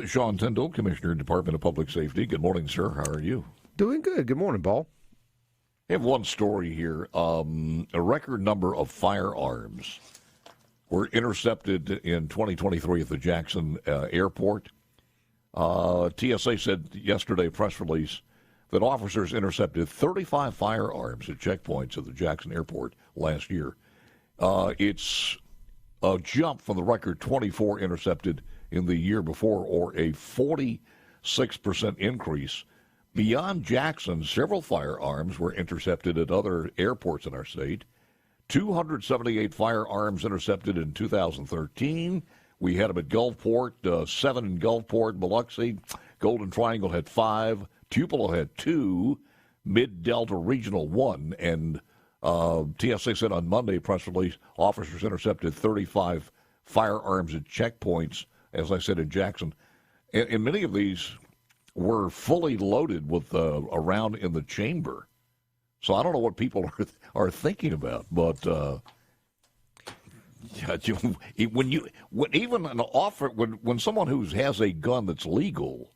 Sean Tindell, Commissioner, Department of Public Safety. Good morning, sir. How are you? Doing good. Good morning, Paul. I have one story here. A record number of firearms were intercepted in 2023 at the Jackson airport. TSA said yesterday, press release, that officers intercepted 35 firearms at checkpoints at the Jackson airport last year. It's a jump from the record 24 intercepted in the year before, or a 46% increase. Beyond Jackson, several firearms were intercepted at other airports in our state. 278 firearms intercepted in 2013. We had them at Gulfport, 7 in Gulfport, Biloxi. Golden Triangle had 5. Tupelo had 2. Mid-Delta Regional 1. And TSA said on Monday, press release, officers intercepted 35 firearms at checkpoints, as I said, in Jackson. And many of these were fully loaded with a round in the chamber. So I don't know what people are thinking about, but when someone who has a gun that's legal,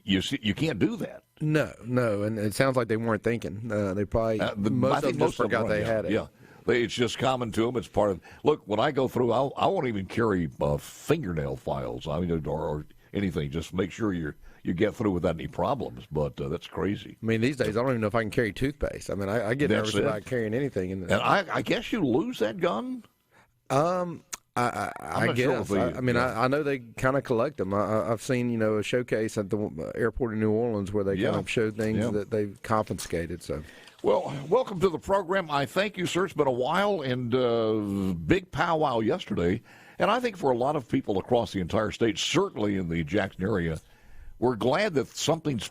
you can't do that. No, and it sounds like they weren't thinking. They probably most of them just forgot they had it. Yeah. It's just common to them. It's part of. Look, when I go through, I won't even carry fingernail files. I mean, or anything. Just make sure you get through without any problems. But that's crazy. I mean, these days I don't even know if I can carry toothpaste. I mean, I get nervous about carrying anything. And I guess you lose that gun. I guess. Sure I know they kind of collect them. I've seen a showcase at the airport in New Orleans where they kind of show things that they've confiscated. So. Well, welcome to the program. I thank you, sir. It's been a while, and big powwow yesterday. And I think for a lot of people across the entire state, certainly in the Jackson area, we're glad that something's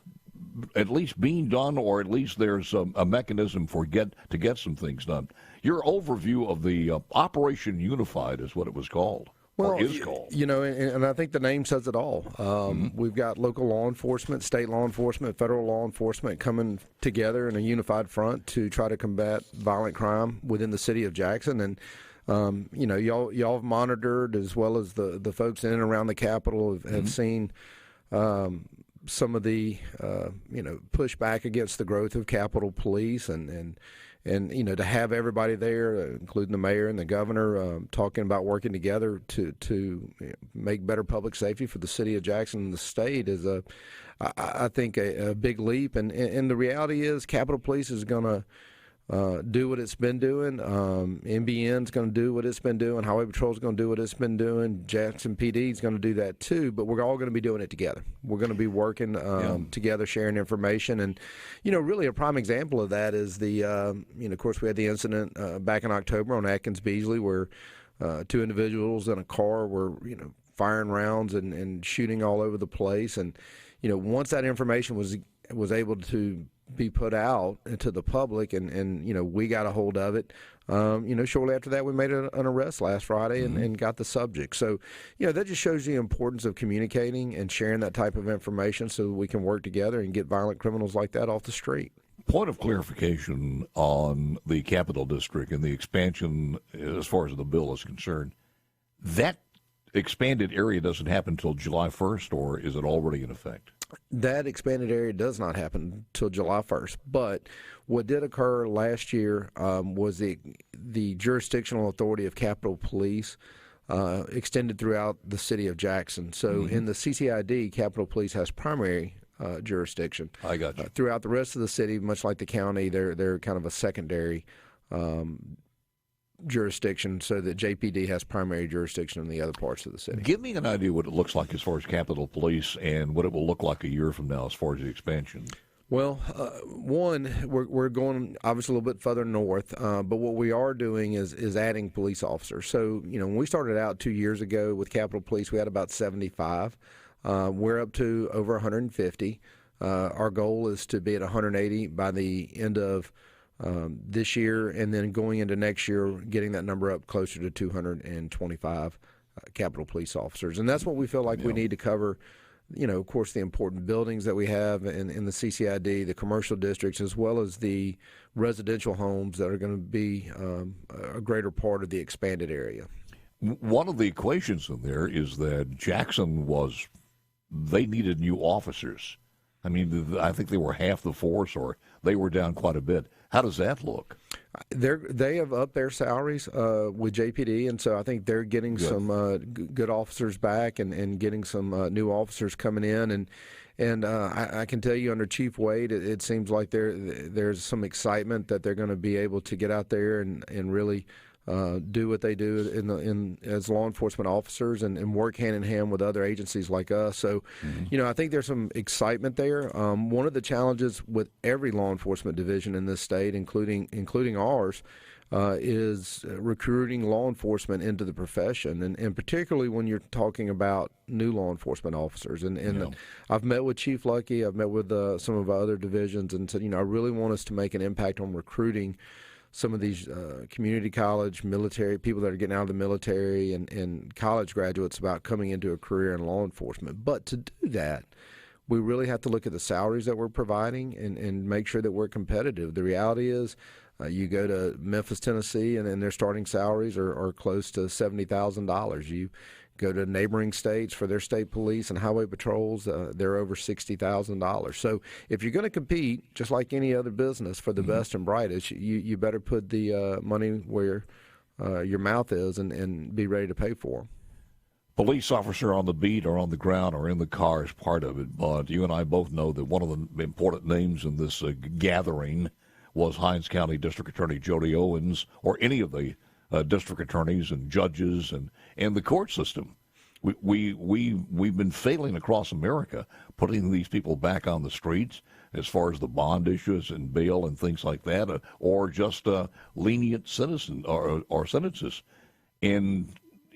at least being done, or at least there's a mechanism to get some things done. Your overview of the Operation Unified is what it was called. Well, and I think the name says it all. We've got local law enforcement, state law enforcement, federal law enforcement coming together in a unified front to try to combat violent crime within the city of Jackson. And, y'all have monitored, as well as the folks in and around the Capitol have seen some of the, pushback against the growth of Capitol Police and to have everybody there, including the mayor and the governor, talking about working together to make better public safety for the city of Jackson and the state is I think a big leap. And the reality is Capitol Police is going to do what it's been doing. NBN is going to do what it's been doing. Highway Patrol is going to do what it's been doing. Jackson PD is going to do that too. But we're all going to be doing it together. We're going to be working together, sharing information. And, really a prime example of that is the, of course, we had the incident back in October on Atkins Beasley where 2 individuals in a car were, firing rounds and shooting all over the place. And, once that information was able to be put out into the public and we got a hold of it. Shortly after that, we made an arrest last Friday and got the subject. So, that just shows the importance of communicating and sharing that type of information so that we can work together and get violent criminals like that off the street. Point of clarification on the Capital District and the expansion as far as the bill is concerned. That expanded area doesn't happen until July 1st, or is it already in effect? That expanded area does not happen until July 1st. But what did occur last year was the jurisdictional authority of Capitol Police extended throughout the city of Jackson. So in the CCID, Capitol Police has primary jurisdiction. I got you. Throughout the rest of the city, much like the county, they're kind of a secondary jurisdiction, so that JPD has primary jurisdiction in the other parts of the city. Give me an idea what it looks like as far as Capitol Police and what it will look like a year from now as far as the expansion. Well, one, we're going obviously a little bit further north, but what we are doing is adding police officers. So, when we started out 2 years ago with Capitol Police, we had about 75. We're up to over 150. Our goal is to be at 180 by the end of this year, and then going into next year, getting that number up closer to 225 Capitol Police officers. And that's what we feel like we need to cover, of course, the important buildings that we have in the CCID, the commercial districts, as well as the residential homes that are going to be a greater part of the expanded area. One of the equations in there is that Jackson was they needed new officers. I mean, I think they were half the force, or they were down quite a bit. How does that look? They have upped their salaries with JPD, and so I think they're getting some good officers back and getting some new officers coming in. And I can tell you, under Chief Wade, it seems like there's some excitement that they're going to be able to get out there and really do what they do as law enforcement officers and work hand in hand with other agencies like us. So, I think there's some excitement there. One of the challenges with every law enforcement division in this state, including ours, is recruiting law enforcement into the profession, and particularly when you're talking about new law enforcement officers. And I've met with Chief Lucky, I've met with some of our other divisions, and said, I really want us to make an impact on recruiting some of these community college, military, people that are getting out of the military and college graduates about coming into a career in law enforcement. But to do that, we really have to look at the salaries that we're providing and make sure that we're competitive. The reality is you go to Memphis, Tennessee, and their starting salaries are close to $70,000. You go to neighboring states for their state police and highway patrols, they're over $60,000. So if you're going to compete, just like any other business, for the best and brightest, you better put the money where your mouth is and be ready to pay for them. Police officer on the beat or on the ground or in the car is part of it, but you and I both know that one of the important names in this gathering was Hinds County District Attorney Jody Owens, or any of the district attorneys and judges and the court system. We've been failing across America, putting these people back on the streets as far as the bond issues and bail and things like that, or just lenient citizen or sentences. And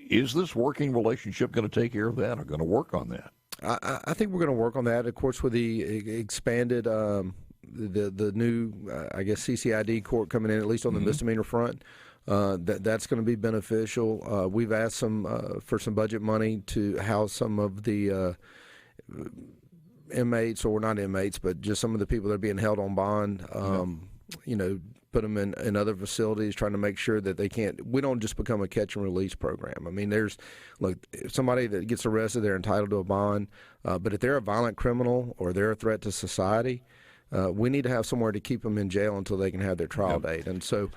is this working relationship going to take care of that, or going to work on that? I think we're going to work on that. Of course, with the expanded the new CCID court coming in, at least on the misdemeanor front. That's going to be beneficial. We've asked for some budget money to house some of the inmates, or not inmates, but just some of the people that are being held on bond. Put them in other facilities, trying to make sure that we don't just become a catch and release program. I mean, if somebody that gets arrested, they're entitled to a bond, but if they're a violent criminal or they're a threat to society, we need to have somewhere to keep them in jail until they can have their trial date. And so,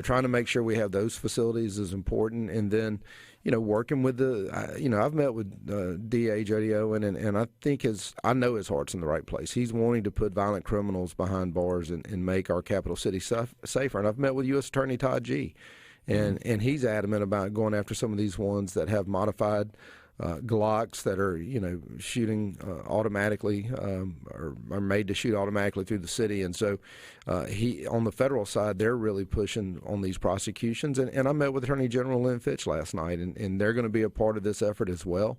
trying to make sure we have those facilities is important. And then, working with I've met with DA Jody Owen, and I know his heart's in the right place. He's wanting to put violent criminals behind bars and make our capital city safer. And I've met with U.S. Attorney Todd G., and he's adamant about going after some of these ones that have modified Glocks that are, shooting automatically, or are made to shoot automatically through the city. And so on the federal side, they're really pushing on these prosecutions. And I met with Attorney General Lynn Fitch last night, and they're going to be a part of this effort as well.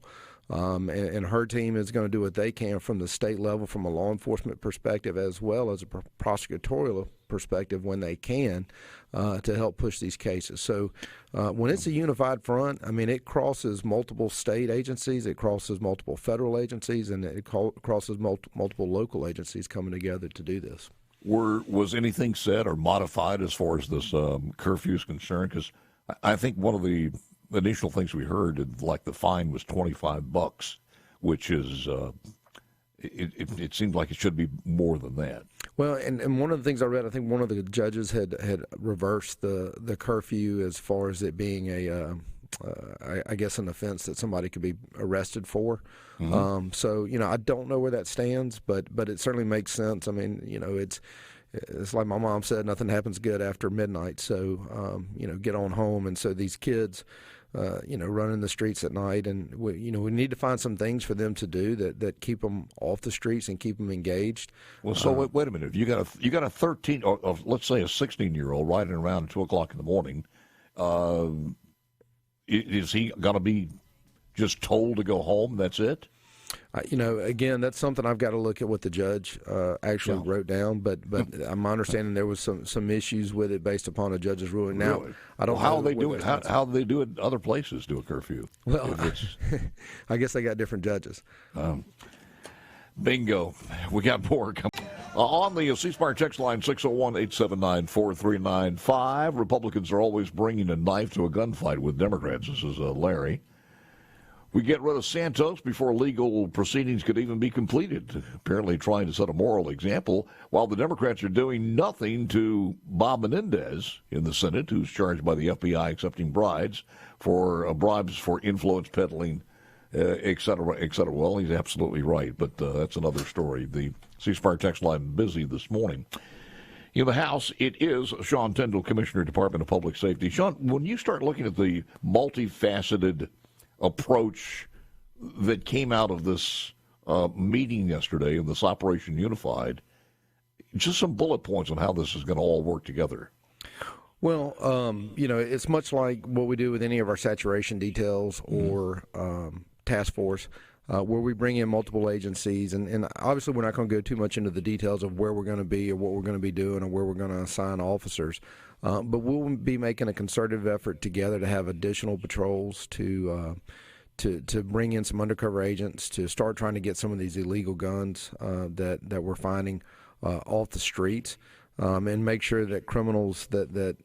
And her team is going to do what they can from the state level, from a law enforcement perspective, as well as a prosecutorial perspective when they can, to help push these cases. So when it's a unified front, I mean, it crosses multiple state agencies, it crosses multiple federal agencies, and it crosses multiple local agencies coming together to do this. Was anything said or modified as far as this curfew is concerned? Because I think one of the initial things we heard, like the fine was $25, which is it seemed like it should be more than that. Well, and one of the things I read, I think one of the judges had reversed the curfew as far as it being an offense that somebody could be arrested for. So I don't know where that stands, but it certainly makes sense. I mean, it's like my mom said, nothing happens good after midnight. So get on home. And so these kids, running the streets at night, and we need to find some things for them to do that keep them off the streets and keep them engaged. Well, so wait a minute. If you got a 13, or let's say a 16-year-old riding around at 2:00 in the morning, is he going to be just told to go home? That's it? Again, that's something I've got to look at what the judge actually wrote down. But my understanding, there was some issues with it based upon a judge's ruling. Now, really? I don't know how they do it. How do they do it? Other places do a curfew. Well, I guess they got different judges. Bingo. We got more coming. On the C-Smart text line, 601-879-4395. Republicans are always bringing a knife to a gunfight with Democrats. This is Larry. We get rid of Santos before legal proceedings could even be completed, apparently trying to set a moral example, while the Democrats are doing nothing to Bob Menendez in the Senate, who's charged by the FBI accepting bribes for influence peddling, et cetera, et cetera. Well, he's absolutely right, but that's another story. The ceasefire text line busy this morning. In the House, it is Sean Tindell, Commissioner, Department of Public Safety. Sean, when you start looking at the multifaceted approach that came out of this meeting yesterday in this Operation Unified, just some bullet points on how this is going to all work together. Well, it's much like what we do with any of our saturation details or task force, where we bring in multiple agencies. And obviously we're not going to go too much into the details of where we're going to be or what we're going to be doing or where we're going to assign officers. But we'll be making a concerted effort together to have additional patrols to bring in some undercover agents to start trying to get some of these illegal guns that we're finding off the streets, and make sure that criminals that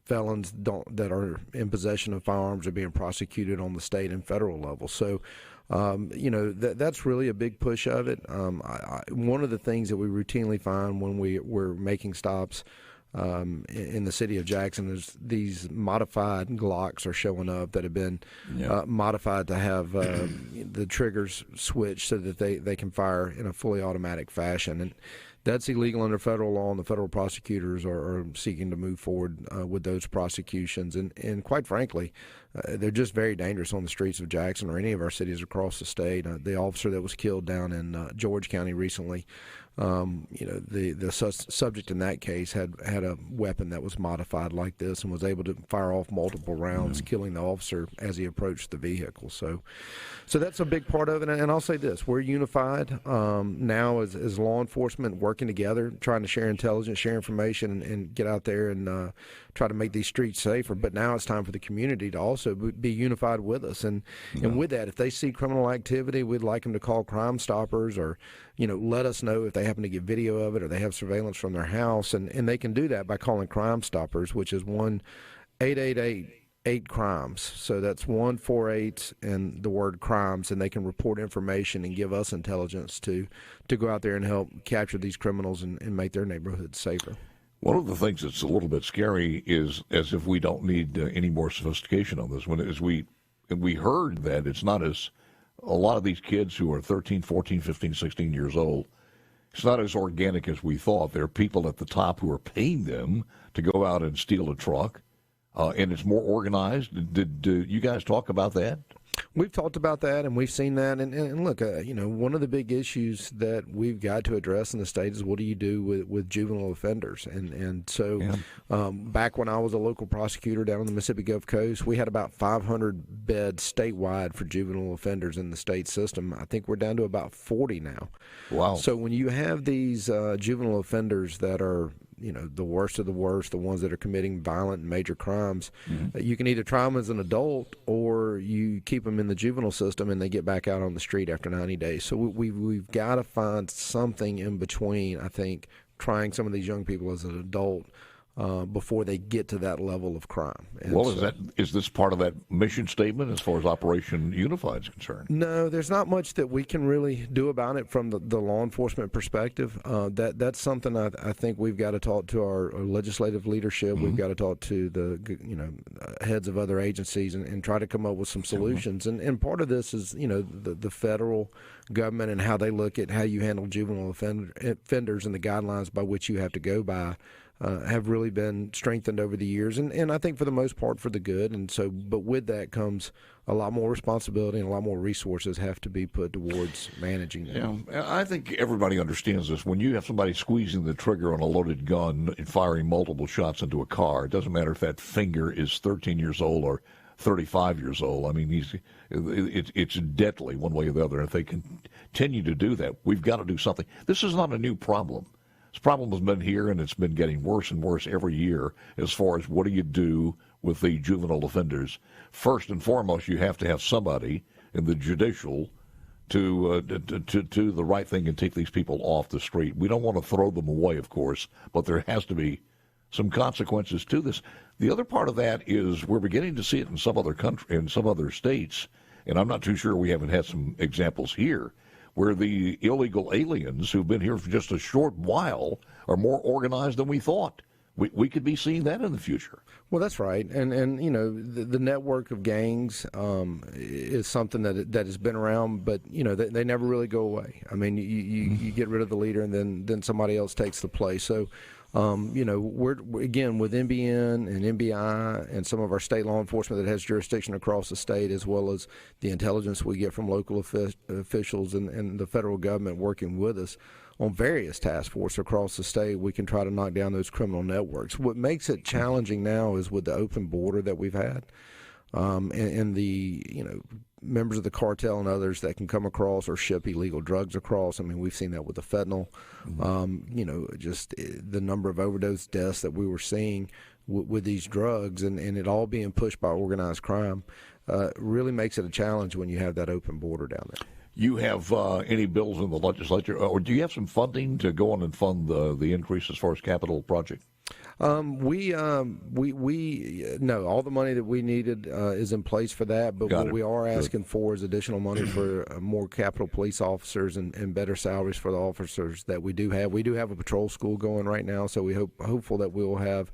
felons that are in possession of firearms are being prosecuted on the state and federal level. So. That's really a big push of it. One of the things that we routinely find when we're making stops in the city of Jackson is these modified Glocks are showing up that have been modified to have the triggers switched so that they can fire in a fully automatic fashion. And that's illegal under federal law, and the federal prosecutors are seeking to move forward with those prosecutions. And quite frankly, they're just very dangerous on the streets of Jackson or any of our cities across the state. The officer that was killed down in George County recently, the subject in that case had a weapon that was modified like this and was able to fire off multiple rounds, killing the officer as he approached the vehicle. So that's a big part of it. And I'll say this: we're unified now as law enforcement, working together, trying to share intelligence, share information, and get out there and try to make these streets safer. But now it's time for the community to also be unified with us. And with that, if they see criminal activity, we'd like them to call Crime Stoppers or let us know if they happen to get video of it or they have surveillance from their house. And they can do that by calling Crime Stoppers, which is 1-888-8-CRIMES. So that's 148 and the word crimes, and they can report information and give us intelligence to go out there and help capture these criminals and make their neighborhoods safer. One of the things that's a little bit scary is as if we don't need any more sophistication on this. We heard that it's not as a lot of these kids who are 13, 14, 15, 16 years old, it's not as organic as we thought. There are people at the top who are paying them to go out and steal a truck, and it's more organized. Did you guys talk about that? We've talked about that, and we've seen that. And look, one of the big issues that we've got to address in the state is what do you do with juvenile offenders? And so back when I was a local prosecutor down on the Mississippi Gulf Coast, we had about 500 beds statewide for juvenile offenders in the state system. I think we're down to about 40 now. Wow. So when you have these juvenile offenders that are the worst of the worst, the ones that are committing violent and major crimes, you can either try them as an adult or you keep them in the juvenile system and they get back out on the street after 90 days. So we've got to find something in between, I think, trying some of these young people as an adult before they get to that level of crime. And is this part of that mission statement as far as Operation Unified is concerned? No, there's not much that we can really do about it from the law enforcement perspective. That's something I think we've got to talk to our legislative leadership. We've got to talk to the heads of other agencies and try to come up with some solutions. And part of this is the federal government and how they look at how you handle juvenile offenders and the guidelines by which you have to go by. Have really been strengthened over the years, and I think for the most part for the good. And so, but with that comes a lot more responsibility and a lot more resources have to be put towards managing them. Yeah, I think everybody understands this. When you have somebody squeezing the trigger on a loaded gun and firing multiple shots into a car, it doesn't matter if that finger is 13 years old or 35 years old. I mean, it's deadly one way or the other. And if they continue to do that, we've got to do something. This is not a new problem. This problem has been here, and it's been getting worse and worse every year as far as what do you do with the juvenile offenders. First and foremost, you have to have somebody in the judicial to do the right thing and take these people off the street. We don't want to throw them away, of course, but there has to be some consequences to this. The other part of that is we're beginning to see it in some other states, and I'm not too sure we haven't had some examples here, where the illegal aliens who've been here for just a short while are more organized than we thought. We could be seeing that in the future. Well, that's right, and the network of gangs is something that has been around, but they never really go away. I mean, you get rid of the leader, and then somebody else takes the place. So, we're again with NBN and NBI and some of our state law enforcement that has jurisdiction across the state, as well as the intelligence we get from local officials and the federal government working with us on various task forces across the state. We can try to knock down those criminal networks. What makes it challenging now is with the open border that we've had, and the members of the cartel and others that can come across or ship illegal drugs across. I mean, we've seen that with the fentanyl. Just the number of overdose deaths that we were seeing with these drugs, and it all being pushed by organized crime, really makes it a challenge when you have that open border down there. You have any bills in the legislature, or do you have some funding to go on and fund the increase as far as capital project? We no, all the money that we needed is in place for that, but what we are asking for is additional money for more Capitol Police officers and better salaries for the officers that we do have. We do have a patrol school going right now, so we hopeful that we will have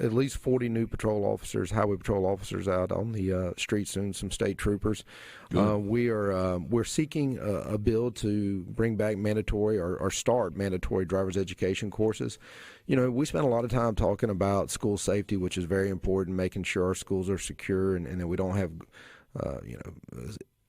at least 40 new patrol officers, highway patrol officers out on the street soon, some state troopers. We're seeking a bill to bring back mandatory or start mandatory driver's education courses. We spend a lot of time talking about school safety, which is very important, making sure our schools are secure and that we don't have,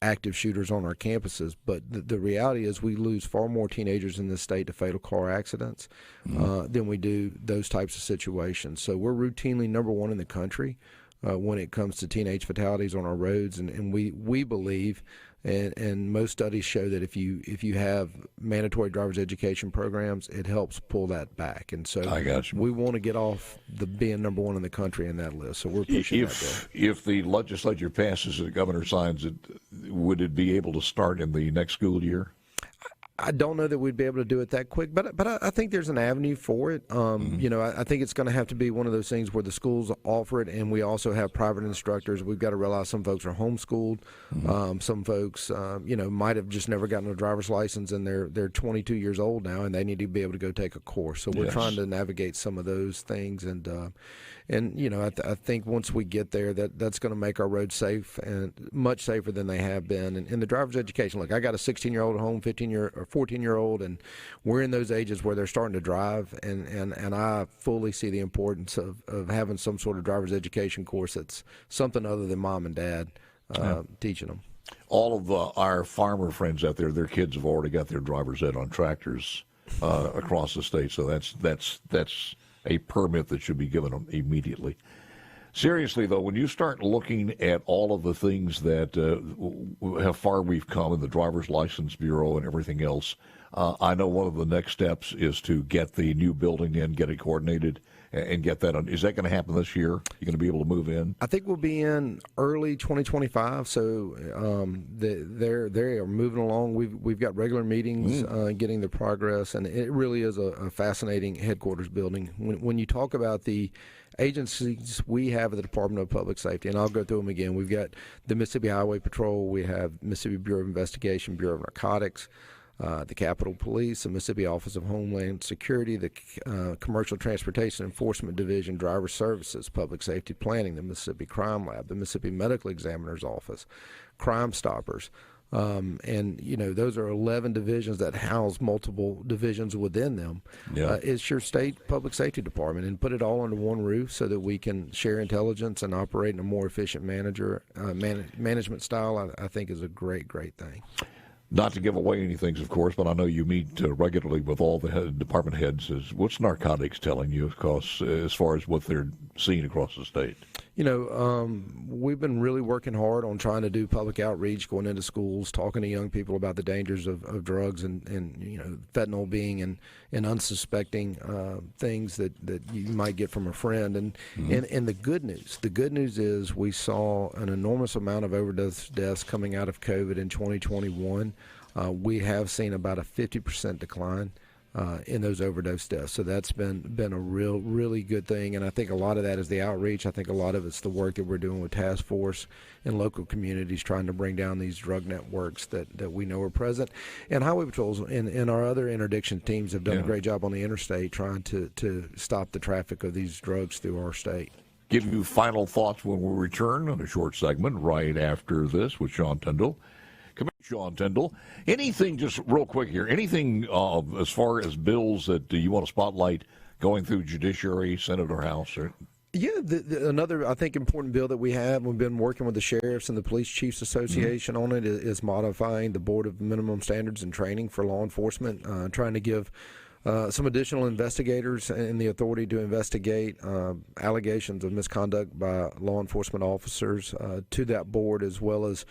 active shooters on our campuses. But the reality is we lose far more teenagers in this state to fatal car accidents than we do those types of situations. So we're routinely number one in the country when it comes to teenage fatalities on our roads, and we believe, and most studies show that if you have mandatory driver's education programs, it helps pull that back. And so we want to get off being number one in the country in that list. So we're pushing that bill. If the legislature passes it, the governor signs it, would it be able to start in the next school year? I don't know that we'd be able to do it that quick, but I think there's an avenue for it. I think it's going to have to be one of those things where the schools offer it, and we also have private instructors. We've got to realize some folks are homeschooled. Some folks, might have just never gotten a driver's license, and they're 22 years old now, and they need to be able to go take a course. So we're trying to navigate some of those things, I think once we get there, that's going to make our roads safe and much safer than they have been. And the driver's education, look, I got a 16-year-old at home, 14-year-old, and we're in those ages where they're starting to drive, and I fully see the importance of having some sort of driver's education course that's something other than mom and dad teaching them. All of our farmer friends out there, their kids have already got their driver's ed on tractors across the state, so that's a permit that should be given them immediately. Seriously, though, when you start looking at all of the things that how far we've come in the Driver's License Bureau and everything else, I know one of the next steps is to get the new building in, get it coordinated, and get that on. Is that going to happen this year? You're going to be able to move in? I think we'll be in early 2025. So they are moving along. We've got regular meetings, getting the progress, and it really is a fascinating headquarters building. When you talk about the agencies we have at the Department of Public Safety, and I'll go through them again. We've got the Mississippi Highway Patrol. We have Mississippi Bureau of Investigation, Bureau of Narcotics, the Capitol Police, the Mississippi Office of Homeland Security, the Commercial Transportation Enforcement Division, Driver Services, Public Safety Planning, the Mississippi Crime Lab, the Mississippi Medical Examiner's Office, Crime Stoppers. Those are 11 divisions that house multiple divisions within them. It's your state public safety department, and put it all under one roof so that we can share intelligence and operate in a more efficient management style, I think is a great thing. Not to give away anything, of course, but I know you meet regularly with all the department heads. What's narcotics telling you, of course, as far as what they're seeing across the state? We've been really working hard on trying to do public outreach, going into schools, talking to young people about the dangers of drugs and fentanyl being and unsuspecting things that you might get from a friend. And the good news is we saw an enormous amount of overdose deaths coming out of COVID in 2021. We have seen about a 50% decline in those overdose deaths. So that's been a really good thing, and I think a lot of that is the outreach. I think a lot of it's the work that we're doing with task force and local communities trying to bring down these drug networks that we know are present. And highway patrols and our other interdiction teams have done a great job on the interstate trying to stop the traffic of these drugs through our state. Give you final thoughts when we return on a short segment right after this with Sean Tindell. Come in, Sean Tindell. Anything, just real quick here, anything as far as bills that you want to spotlight going through Judiciary, Senate, or House? Or? Yeah, another, I think, important bill that we've been working with the Sheriffs and the Police Chiefs Association on it, is modifying the Board of Minimum Standards and Training for law enforcement, trying to give some additional investigators and the authority to investigate allegations of misconduct by law enforcement officers to that board, as well as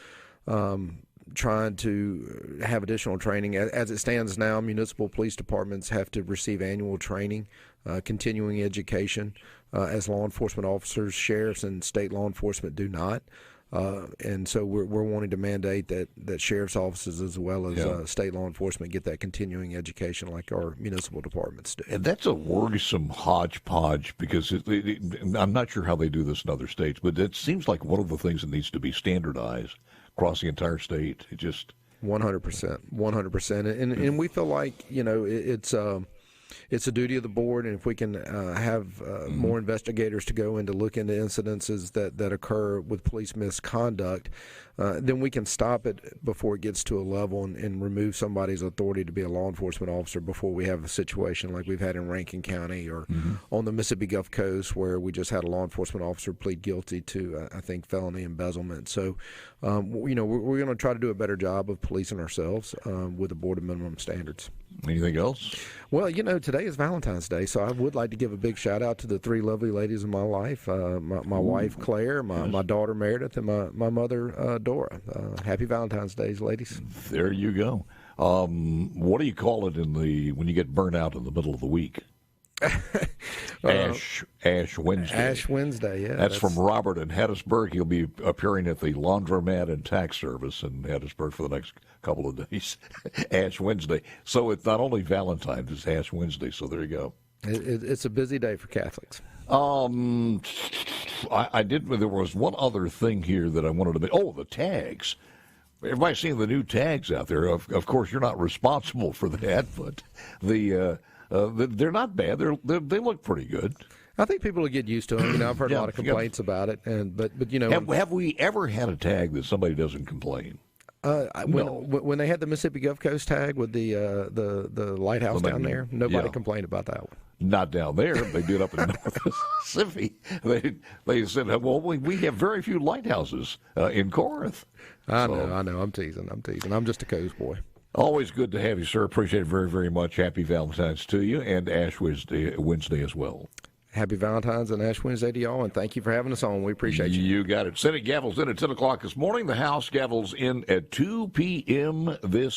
trying to have additional training. As it stands now, municipal police departments have to receive annual training, continuing education as law enforcement officers. Sheriffs and state law enforcement do not. And so we're wanting to mandate that sheriff's offices as well as state law enforcement get that continuing education like our municipal departments do. And that's a worrisome hodgepodge, because I'm not sure how they do this in other states, but it seems like one of the things that needs to be standardized across the entire state. It just 100%, and we feel like it's a duty of the board, and if we can have more investigators to go in to look into incidences that occur with police misconduct, then we can stop it before it gets to a level and remove somebody's authority to be a law enforcement officer before we have a situation like we've had in Rankin County or on the Mississippi Gulf Coast, where we just had a law enforcement officer plead guilty to, I think, felony embezzlement. So, we're going to try to do a better job of policing ourselves with the Board of Minimum Standards. Anything else? Well, today is Valentine's Day, so I would like to give a big shout out to the three lovely ladies in my life, my wife, Claire, my daughter, Meredith, and my mother, Dora. Happy Valentine's Day, ladies. There you go. What do you call it when you get burnt out in the middle of the week? Ash Wednesday. Ash Wednesday, yeah. That's from Robert in Hattiesburg. He'll be appearing at the Laundromat and Tax Service in Hattiesburg for the next couple of days. Ash Wednesday. So it's not only Valentine's, it's Ash Wednesday. So there you go. It's a busy day for Catholics. I did. There was one other thing here that I wanted to make. Oh, the tags. Everybody's seeing the new tags out there. Of course, you're not responsible for that, but they're not bad. They look pretty good. I think people will get used to them. I've heard a lot of complaints about it, but have we ever had a tag that somebody doesn't complain? When they had the Mississippi Gulf Coast tag with the lighthouse down there, nobody complained about that one. Not down there. They did up in North Mississippi. They said, well, we have very few lighthouses in Corinth. I know. I'm teasing. I'm just a coast boy. Always good to have you, sir. Appreciate it very, very much. Happy Valentine's to you, and Ash Wednesday as well. Happy Valentine's and Ash Wednesday to y'all, and thank you for having us on. We appreciate you. You got it. Senate gavels in at 10 o'clock this morning. The House gavels in at 2 p.m. this